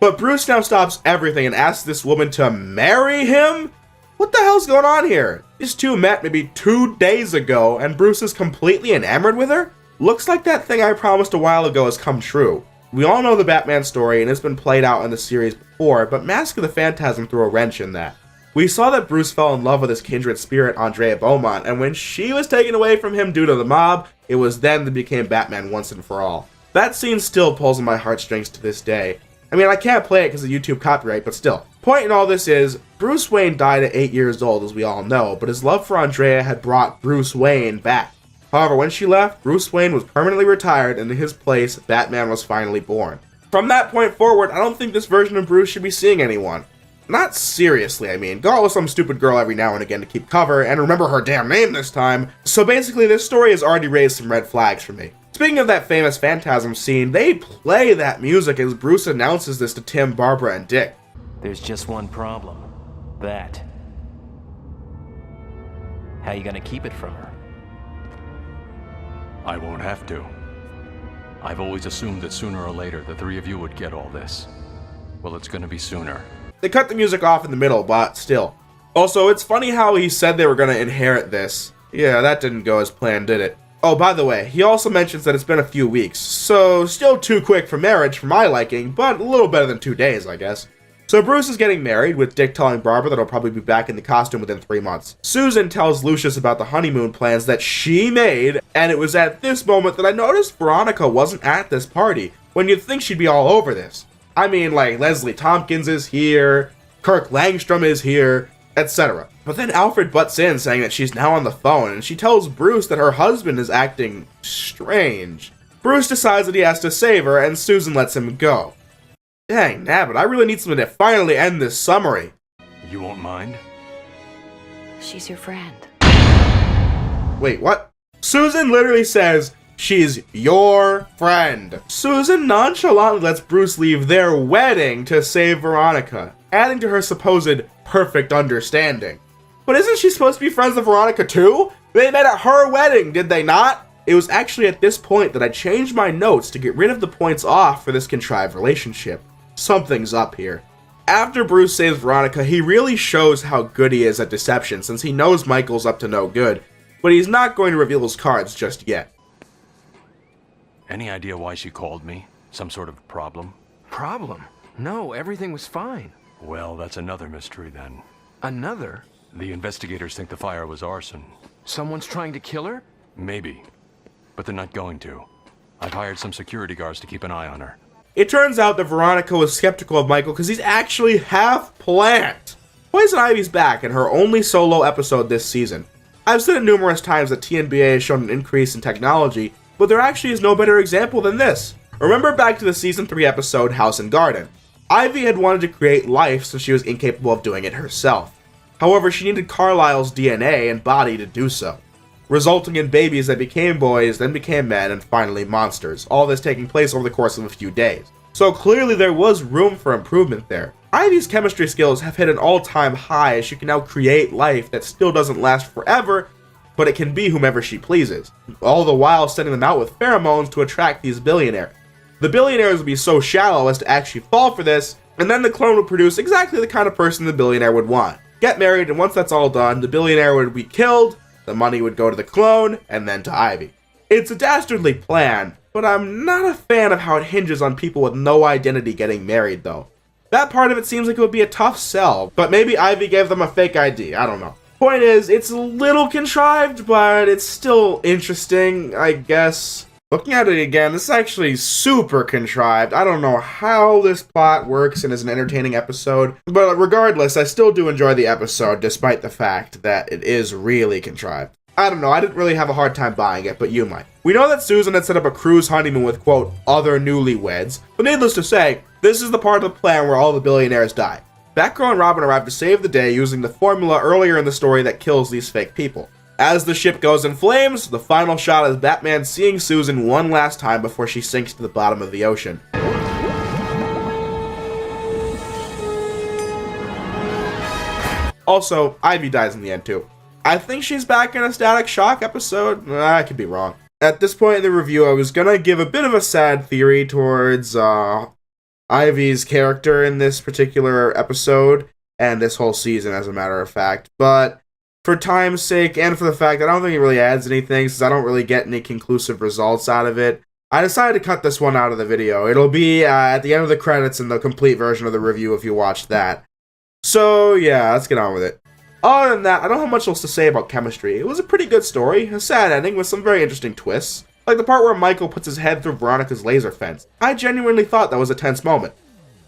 Speaker 1: But Bruce now stops everything and asks this woman to marry him? What the hell's going on here? These two met maybe 2 days ago and Bruce is completely enamored with her? Looks like that thing I promised a while ago has come true. We all know the Batman story and it's been played out in the series before, but Mask of the Phantasm threw a wrench in that. We saw that Bruce fell in love with his kindred spirit, Andrea Beaumont, and when she was taken away from him due to the mob, it was then that became Batman once and for all. That scene still pulls on my heartstrings to this day. I mean, I can't play it because of YouTube copyright, but still. Point in all this is, Bruce Wayne died at 8 years old, as we all know, but his love for Andrea had brought Bruce Wayne back. However, when she left, Bruce Wayne was permanently retired, and in his place, Batman was finally born. From that point forward, I don't think this version of Bruce should be seeing anyone. Not seriously, I mean. Go out with some stupid girl every now and again to keep cover, and remember her damn name this time. So basically, this story has already raised some red flags for me. Speaking of that famous Phantasm scene, they play that music as Bruce announces this to Tim, Barbara, and Dick.
Speaker 17: There's just one problem. That. How you gonna keep it from her?
Speaker 14: I won't have to. I've always assumed that sooner or later the three of you would get all this. Well, it's gonna be sooner.
Speaker 1: They cut the music off in the middle, but still. Also, it's funny how he said they were gonna inherit this. Yeah, that didn't go as planned, did it? Oh, by the way, he also mentions that it's been a few weeks, so still too quick for marriage for my liking, but a little better than 2 days, I guess. So Bruce is getting married, with Dick telling Barbara that he'll probably be back in the costume within 3 months. Susan tells Lucius about the honeymoon plans that she made, and it was at this moment that I noticed Veronica wasn't at this party, when you'd think she'd be all over this. I mean, like, Leslie Tompkins is here, Kirk Langstrom is here, etc. But then Alfred butts in saying that she's now on the phone, and she tells Bruce that her husband is acting strange. Bruce decides that he has to save her, and Susan lets him go. Dang, nabbit, I really need something to finally end this summary.
Speaker 14: You won't mind?
Speaker 18: She's your friend.
Speaker 1: Wait, what? Susan literally says, she's your friend. Susan nonchalantly lets Bruce leave their wedding to save Veronica, adding to her supposed perfect understanding. But isn't she supposed to be friends with Veronica too? They met at her wedding, did they not? It was actually at this point that I changed my notes to get rid of the points off for this contrived relationship. Something's up here. After Bruce saves Veronica, he really shows how good he is at deception since he knows Michael's up to no good, but he's not going to reveal his cards just yet.
Speaker 14: Any idea why she called me? Some sort of problem?
Speaker 19: Problem? No, everything was fine.
Speaker 14: Well, that's another mystery then.
Speaker 19: Another?
Speaker 14: The investigators think the fire was arson.
Speaker 19: Someone's trying to kill her?
Speaker 14: Maybe. But they're not going to. I've hired some security guards to keep an eye on her.
Speaker 1: It turns out that Veronica was skeptical of Michael because he's actually half plant. Poison Ivy's back in her only solo episode this season. I've said it numerous times that TNBA has shown an increase in technology, but there actually is no better example than this. Remember back to the season 3 episode House and Garden. Ivy had wanted to create life since she was incapable of doing it herself. However, she needed Carlisle's DNA and body to do so, resulting in babies that became boys, then became men, and finally monsters, all this taking place over the course of a few days. So clearly there was room for improvement there. Ivy's chemistry skills have hit an all-time high as she can now create life that still doesn't last forever, but it can be whomever she pleases, all the while sending them out with pheromones to attract these billionaires. The billionaires would be so shallow as to actually fall for this, and then the clone would produce exactly the kind of person the billionaire would want. Get married, and once that's all done, the billionaire would be killed, the money would go to the clone, and then to Ivy. It's a dastardly plan, but I'm not a fan of how it hinges on people with no identity getting married, though. That part of it seems like it would be a tough sell, but maybe Ivy gave them a fake ID, I don't know. Point is, it's a little contrived, but it's still interesting, I guess. Looking at it again, this is actually super contrived. I don't know how this plot works and is an entertaining episode, but regardless, I still do enjoy the episode, despite the fact that it is really contrived. I don't know, I didn't really have a hard time buying it, but you might. We know that Susan had set up a cruise honeymoon with, quote, other newlyweds, but needless to say, this is the part of the plan where all the billionaires die. Batgirl and Robin arrive to save the day using the formula earlier in the story that kills these fake people. As the ship goes in flames, the final shot is Batman seeing Susan one last time before she sinks to the bottom of the ocean. Also, Ivy dies in the end too. I think she's back in a Static Shock episode. I could be wrong. At this point in the review, I was gonna give a bit of a sad theory towards Ivy's character in this particular episode, and this whole season as a matter of fact, but for time's sake, and for the fact that I don't think it really adds anything, since I don't really get any conclusive results out of it, I decided to cut this one out of the video. It'll be at the end of the credits in the complete version of the review if you watch that. So yeah, let's get on with it. Other than that, I don't have much else to say about chemistry. It was a pretty good story, a sad ending with some very interesting twists, like the part where Michael puts his head through Veronica's laser fence. I genuinely thought that was a tense moment.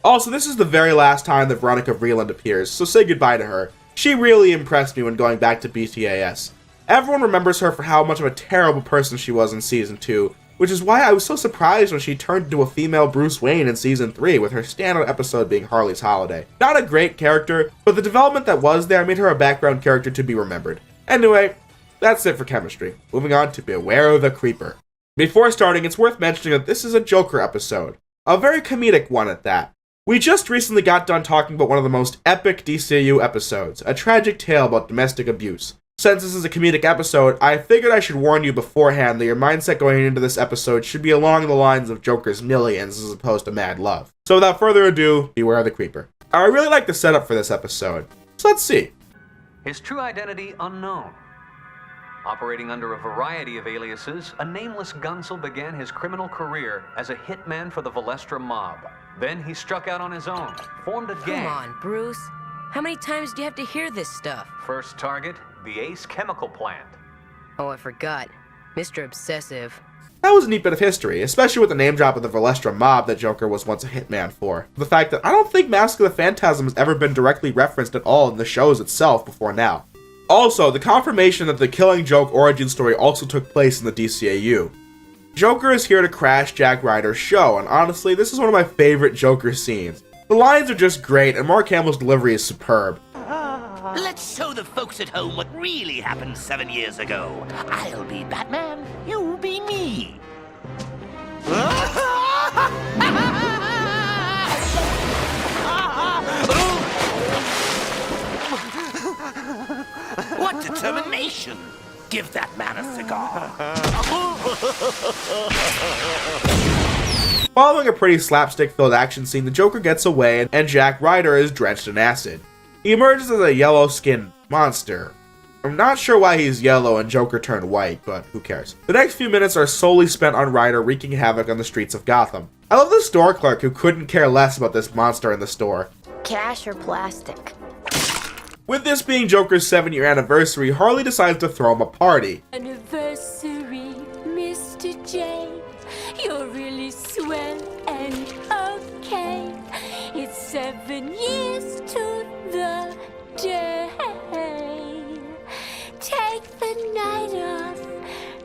Speaker 1: Also, this is the very last time that Veronica Vreeland appears, so say goodbye to her. She really impressed me when going back to BTAS. Everyone remembers her for how much of a terrible person she was in Season 2, which is why I was so surprised when she turned into a female Bruce Wayne in Season 3, with her standout episode being Harley's Holiday. Not a great character, but the development that was there made her a background character to be remembered. Anyway, that's it for chemistry. Moving on to Beware of the Creeper. Before starting, it's worth mentioning that this is a Joker episode. A very comedic one at that. We just recently got done talking about one of the most epic DCU episodes, a tragic tale about domestic abuse. Since this is a comedic episode, I figured I should warn you beforehand that your mindset going into this episode should be along the lines of Joker's Millions as opposed to Mad Love. So without further ado, beware of the creeper. I really like the setup for this episode, so let's see.
Speaker 20: His true identity unknown. Operating under a variety of aliases, a nameless Gunsel began his criminal career as a hitman for the Valestra mob. Then he struck out on his own, formed a gang.
Speaker 18: Come on, Bruce. How many times do you have to hear this stuff?
Speaker 20: First target, the Ace Chemical Plant.
Speaker 18: Oh, I forgot. Mr. Obsessive.
Speaker 1: That was a neat bit of history, especially with the name drop of the Valestra mob that Joker was once a hitman for. The fact that I don't think Mask of the Phantasm has ever been directly referenced at all in the shows itself before now. Also, the confirmation that the Killing Joke origin story also took place in the DCAU. Joker is here to crash Jack Ryder's show, and honestly, this is one of my favorite Joker scenes. The lines are just great, and Mark Hamill's delivery is superb.
Speaker 11: Let's show the folks at home what really happened 7 years ago. I'll be Batman, you be me. What determination! Give that man a cigar.
Speaker 1: Following a pretty slapstick-filled action scene, the Joker gets away and Jack Ryder is drenched in acid. He emerges as a yellow-skinned monster. I'm not sure why he's yellow and Joker turned white, but who cares. The next few minutes are solely spent on Ryder wreaking havoc on the streets of Gotham. I love the store clerk who couldn't care less about this monster in the store.
Speaker 10: Cash or plastic?
Speaker 1: With this being Joker's 7-year anniversary, Harley decides to throw him a party.
Speaker 12: Anniversary, Mr. J. You're really swell and okay. It's 7 years to the day. Take the night off.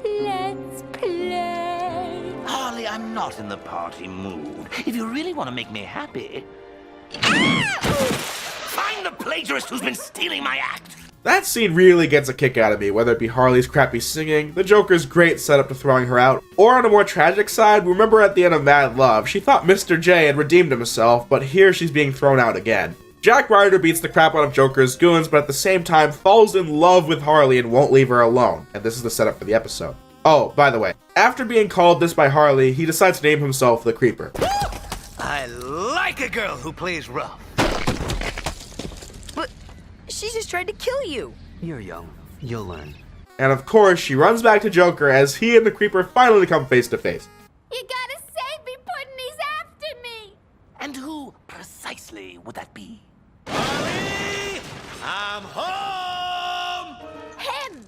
Speaker 12: Let's play.
Speaker 11: Harley, I'm not in the party mood. If you really want to make me happy, find the plagiarist who's been stealing my act.
Speaker 1: That scene really gets a kick out of me, whether it be Harley's crappy singing, the Joker's great setup to throwing her out, or on a more tragic side, remember at the end of Mad Love, she thought Mr. J had redeemed himself, but here she's being thrown out again. Jack Ryder beats the crap out of Joker's goons, but at the same time falls in love with Harley and won't leave her alone, and this is the setup for the episode. Oh, by the way, after being called this by Harley, he decides to name himself the Creeper.
Speaker 11: I like a girl who plays rough.
Speaker 18: But she just tried to kill you.
Speaker 17: You're young. You'll learn.
Speaker 1: And of course, she runs back to Joker as he and the Creeper finally come face to face.
Speaker 12: You gotta save me, Puddin', after me.
Speaker 11: And who precisely would that be?
Speaker 14: Harley! I'm home!
Speaker 12: Him!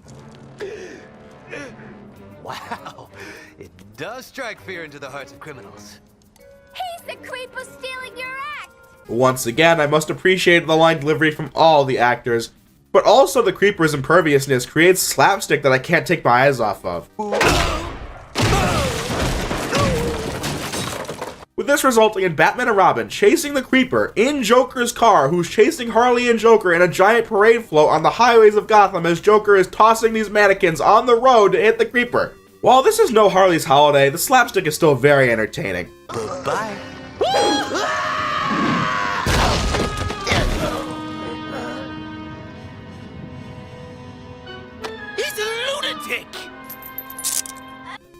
Speaker 17: Wow. It does strike fear into the hearts of criminals.
Speaker 12: He's the creeper stealing your act.
Speaker 1: Once again, I must appreciate the line delivery from all the actors, but also the Creeper's imperviousness creates slapstick that I can't take my eyes off of. With this resulting in Batman and Robin chasing the Creeper in Joker's car, who's chasing Harley and Joker in a giant parade float on the highways of Gotham as Joker is tossing these mannequins on the road to hit the Creeper. While this is no Harley's Holiday, the slapstick is still very entertaining.
Speaker 11: Goodbye. He's a lunatic!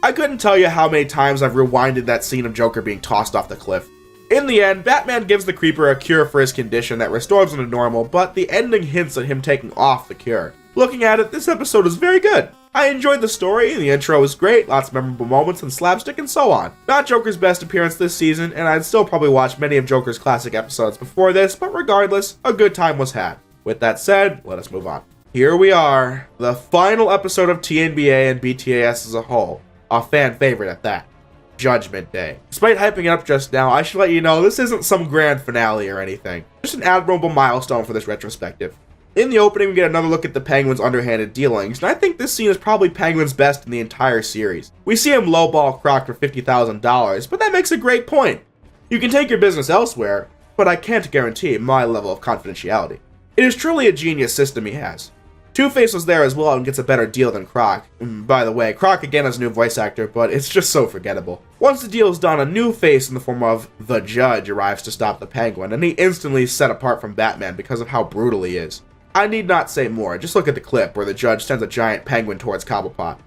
Speaker 1: I couldn't tell you how many times I've rewinded that scene of Joker being tossed off the cliff. In the end, Batman gives the Creeper a cure for his condition that restores him to normal, but the ending hints at him taking off the cure. Looking at it, this episode is very good. I enjoyed the story, the intro was great, lots of memorable moments and slapstick and so on. Not Joker's best appearance this season, and I'd still probably watch many of Joker's classic episodes before this, but regardless, a good time was had. With that said, let us move on. Here we are, the final episode of TNBA and BTAS as a whole. A fan favorite at that. Judgment Day. Despite hyping it up just now, I should let you know this isn't some grand finale or anything. Just an admirable milestone for this retrospective. In the opening, we get another look at the Penguin's underhanded dealings, and I think this scene is probably Penguin's best in the entire series. We see him lowball Croc for $50,000, but that makes a great point. You can take your business elsewhere, but I can't guarantee my level of confidentiality. It is truly a genius system he has. Two-Face was there as well and gets a better deal than Croc. By the way, Croc again has a new voice actor, but it's just so forgettable. Once the deal is done, a new face in the form of the Judge arrives to stop the Penguin, and he instantly is set apart from Batman because of how brutal he is. I need not say more, just look at the clip where the Judge sends a giant penguin towards Cobblepot.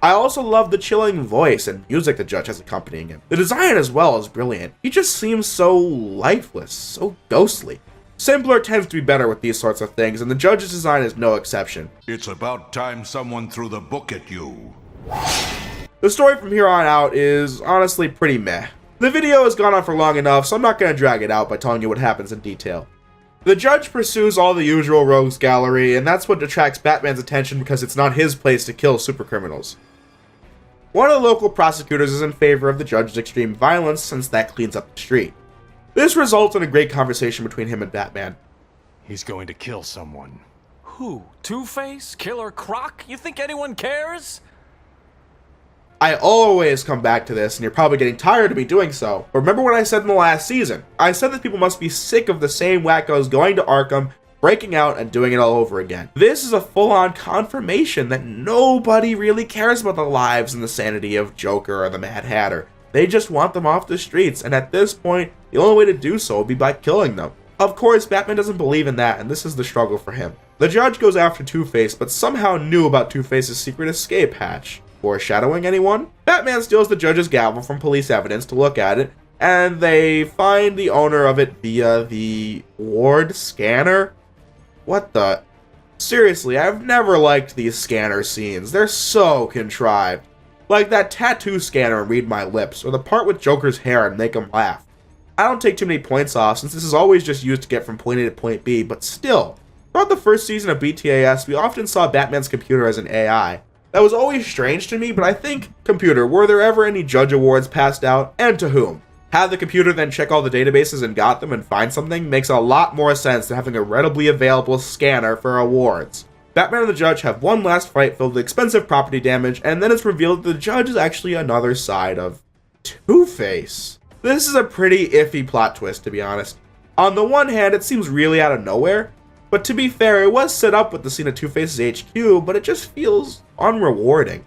Speaker 1: I also love the chilling voice and music the Judge has accompanying him. The design as well is brilliant. He just seems so lifeless, so ghostly. Simpler tends to be better with these sorts of things, and the Judge's design is no exception.
Speaker 2: It's about time someone threw the book at you.
Speaker 1: The story from here on out is honestly pretty meh. The video has gone on for long enough, so I'm not going to drag it out by telling you what happens in detail. The Judge pursues all the usual rogues gallery, and that's what attracts Batman's attention because it's not his place to kill supercriminals. One of the local prosecutors is in favor of the Judge's extreme violence since that cleans up the street. This results in a great conversation between him and Batman.
Speaker 14: He's going to kill someone.
Speaker 21: Who? Two-Face? Killer Croc? You think anyone cares?
Speaker 1: I always come back to this, and you're probably getting tired of me doing so. But remember what I said in the last season. I said that people must be sick of the same wackos going to Arkham, breaking out, and doing it all over again. This is a full-on confirmation that nobody really cares about the lives and the sanity of Joker or the Mad Hatter. They just want them off the streets, and at this point, the only way to do so would be by killing them. Of course, Batman doesn't believe in that, and this is the struggle for him. The Judge goes after Two-Face, but somehow knew about Two-Face's secret escape hatch. Foreshadowing anyone? Batman steals the Judge's gavel from police evidence to look at it, and they find the owner of it via the ward scanner? What the? Seriously, I've never liked these scanner scenes. They're so contrived. Like that tattoo scanner in Read My Lips, or the part with Joker's hair and Make Him Laugh. I don't take too many points off since this is always just used to get from point A to point B, but still. Throughout the first season of BTAS, we often saw Batman's computer as an AI. That was always strange to me, but I think, computer, were there ever any Judge Awards passed out, and to whom? Have the computer then check all the databases and got them and find something makes a lot more sense than having a readily available scanner for awards. Batman and the Judge have one last fight filled with expensive property damage, and then it's revealed that the Judge is actually another side of Two-Face. This is a pretty iffy plot twist, to be honest. On the one hand, it seems really out of nowhere, but to be fair, it was set up with the scene of Two-Face's HQ, but it just feels unrewarding.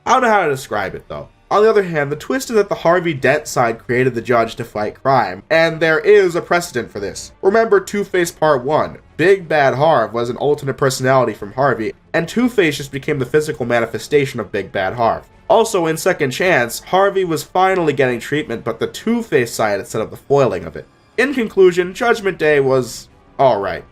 Speaker 1: I don't know how to describe it, though. On the other hand, the twist is that the Harvey Dent side created the Judge to fight crime, and there is a precedent for this. Remember Two-Face Part 1. Big Bad Harv was an alternate personality from Harvey, and Two-Face just became the physical manifestation of Big Bad Harv. Also, in Second Chance, Harvey was finally getting treatment, but the Two-Face side had set up the foiling of it. In conclusion, Judgment Day was alright.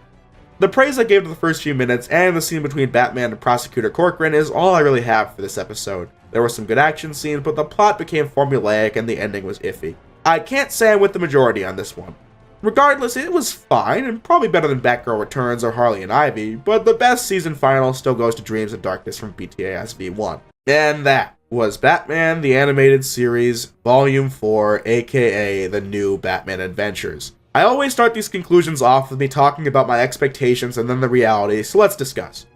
Speaker 1: The praise I gave to the first few minutes and the scene between Batman and Prosecutor Corcoran is all I really have for this episode. There were some good action scenes, but the plot became formulaic and the ending was iffy. I can't say I'm with the majority on this one. Regardless, it was fine and probably better than Batgirl Returns or Harley and Ivy, but the best season final still goes to Dreams of Darkness from BTAS V1. And that was Batman the Animated Series Volume 4, aka The New Batman Adventures. I always start these conclusions off with me talking about my expectations and then the reality, so let's discuss.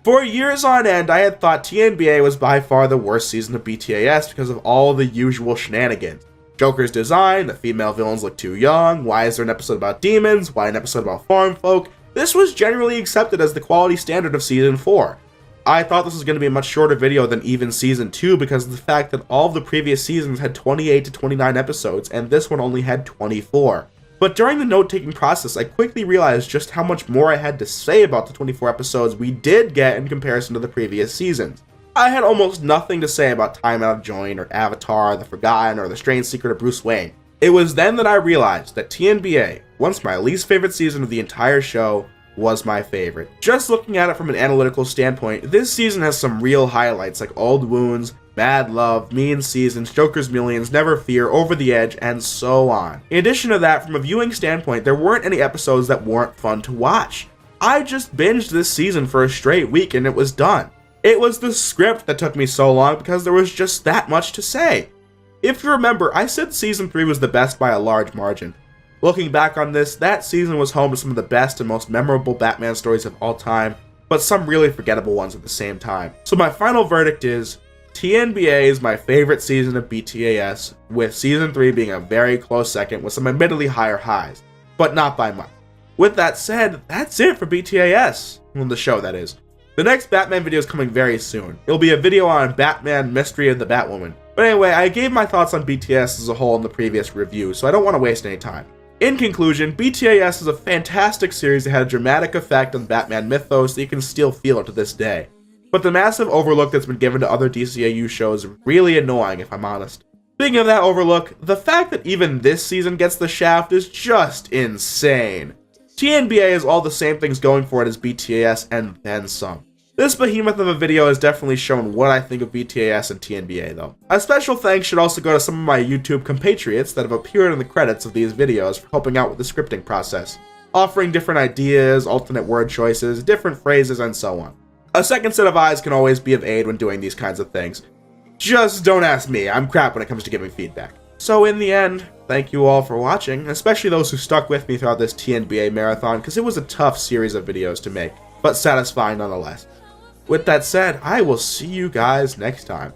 Speaker 1: For years on end, I had thought TNBA was by far the worst season of BTAS because of all the usual shenanigans. Joker's design, the female villains look too young, why is there an episode about demons, why an episode about farm folk? This was generally accepted as the quality standard of Season 4. I thought this was going to be a much shorter video than even Season 2 because of the fact that all of the previous seasons had 28 to 29 episodes and this one only had 24. But during the note-taking process, I quickly realized just how much more I had to say about the 24 episodes we did get in comparison to the previous seasons. I had almost nothing to say about Time Out of Joint, or Avatar, The Forgotten, or The Strange Secret of Bruce Wayne. It was then that I realized that TNBA, once my least favorite season of the entire show, was my favorite. Just looking at it from an analytical standpoint, this season has some real highlights like Old Wounds, Mad Love, Mean Seasons, Joker's Millions, Never Fear, Over the Edge, and so on. In addition to that, from a viewing standpoint, there weren't any episodes that weren't fun to watch. I just binged this season for a straight week and it was done. It was the script that took me so long because there was just that much to say. If you remember, I said Season 3 was the best by a large margin. Looking back on this, that season was home to some of the best and most memorable Batman stories of all time, but some really forgettable ones at the same time. So my final verdict is, TNBA is my favorite season of BTAS, with Season 3 being a very close second with some admittedly higher highs, but not by much. With that said, that's it for BTAS. Well, the show, that is. The next Batman video is coming very soon. It'll be a video on Batman Mystery of the Batwoman. But anyway, I gave my thoughts on BTAS as a whole in the previous review, so I don't want to waste any time. In conclusion, BTAS is a fantastic series that had a dramatic effect on Batman mythos that you can still feel it to this day. But the massive overlook that's been given to other DCAU shows is really annoying, if I'm honest. Speaking of that overlook, the fact that even this season gets the shaft is just insane. TNBA has all the same things going for it as BTAS and then some. This behemoth of a video has definitely shown what I think of BTAS and TNBA though. A special thanks should also go to some of my YouTube compatriots that have appeared in the credits of these videos for helping out with the scripting process, offering different ideas, alternate word choices, different phrases, and so on. A second set of eyes can always be of aid when doing these kinds of things. Just don't ask me, I'm crap when it comes to giving feedback. So in the end, thank you all for watching, especially those who stuck with me throughout this TNBA marathon, because it was a tough series of videos to make, but satisfying nonetheless. With that said, I will see you guys next time.